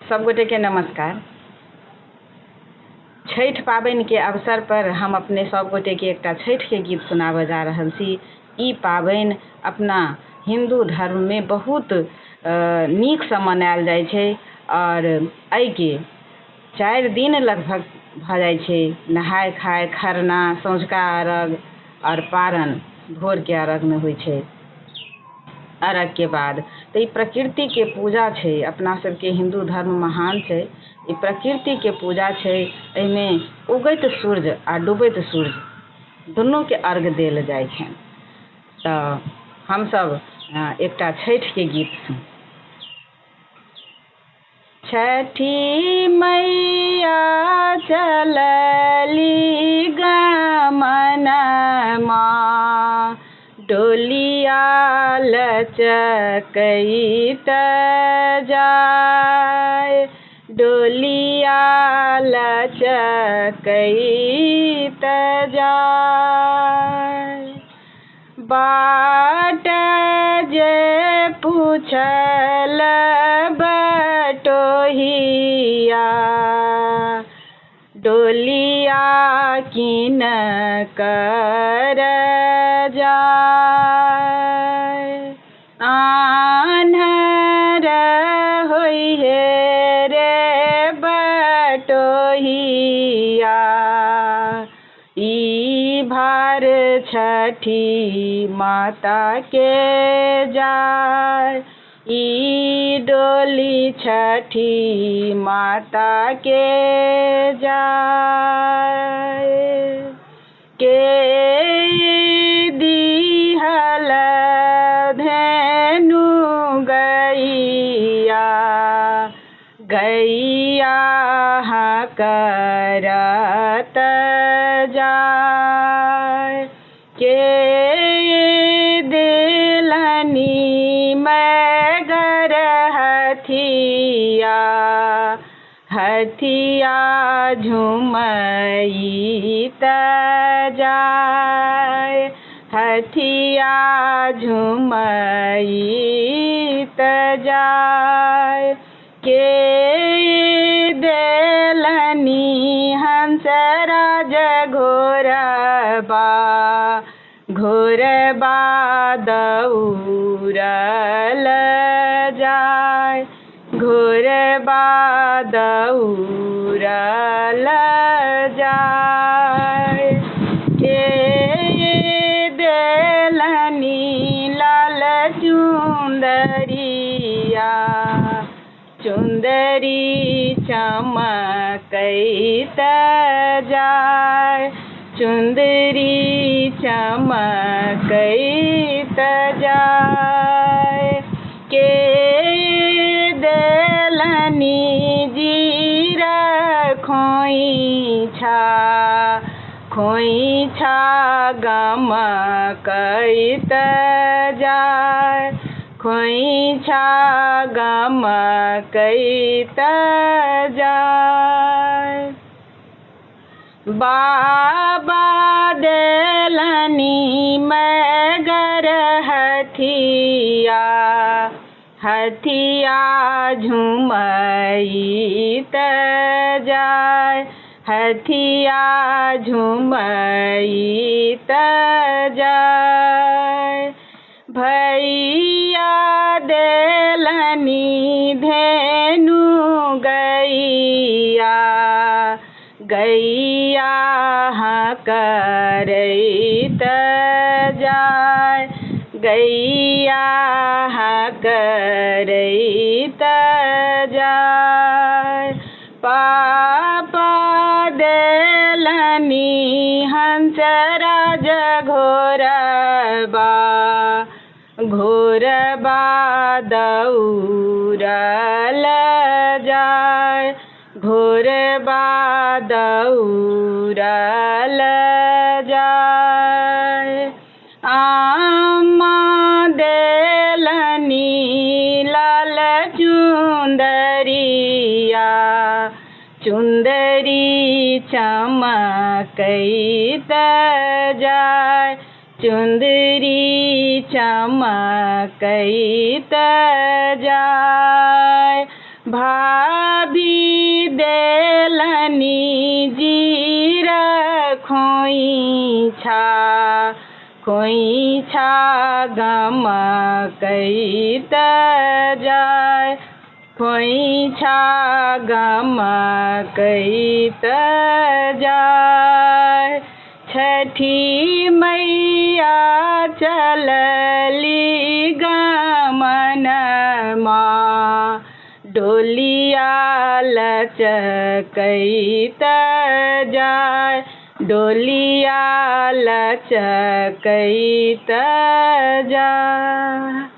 सब गोटे के नमस्कार। छठ पाबनि के अवसर पर हम अपने सब गोटे के एकटा छठ के गीत सुनाबऽ जा रहल छी। ई पाबनि अपना हिंदू धर्म में बहुत नीक सँ मनायल जाइ छै और एहि के 4 दिन लगभग भऽ जाइ छै। नहाय खाय, खरना, सँझुका अर्घ और पारण भोर के अर्घ में होइ छै। अर्घ के बाद तो ई प्रकृति के पूजा छै। अपना सबके हिंदू धर्म महान छै। ई प्रकृति के पूजा छै। एहिमे उगैत सूर्य आ डूबैत सूर्य दुनू के अर्घ देल जाइ छै। तऽ हमसब एकटा छठ के गीत सुनी। छठी मैया चलली गमनमा, डोलिया लचकैत जाय, डोलिया लचकैत जाय। बाट जे पूछल बटोहिया, डोलिया किन कर जाय। आन्हर होइ हे रे बटोहिया, ई भार छठी माता के जाय, ई डोली छठी माता के जाय। के दिहल धेनु गैया, गैया करत जाय। के दिलनी मैगर हथिया, हथिया झुमैत जाय, हथिया झुमैत जाय। के देलनी हंसराज घोरबा, घोरबा दौड़ल जाय, घोरबा दौड़ल जाय। के देलनी लाल चुंदरिया, चुंदरी चमकैत जाय, चुंदरी चमकैत जाय। के देलनी जीरा खोइछा, खोइछा गमकैत जाय, खोइछा गमकैत जाय। बाबा देलनी मैगर हथिया, हथिया झुमैत जाय, हथिया झुमैत जाय। भैया देलनी धेनु गैया, गैया करैत जाय, गैया करैत जाय। पापा देलनी हंसराज घोरबा, घोरबा दौड़ल जाय, घोरबा दौड़ल जाय। आमा देलनी लाल चुंदरिया, चुंदरी चमकैत जाय, चुंदरी चमकैत जाय। भाभी चलनी जीर खोइछा खोइछा गमकैत जाय खोइछा गमकैत जाय छठी मैया चलली गमनमा डोलिया लचकैत जाय डोलिया लचकैत जाय।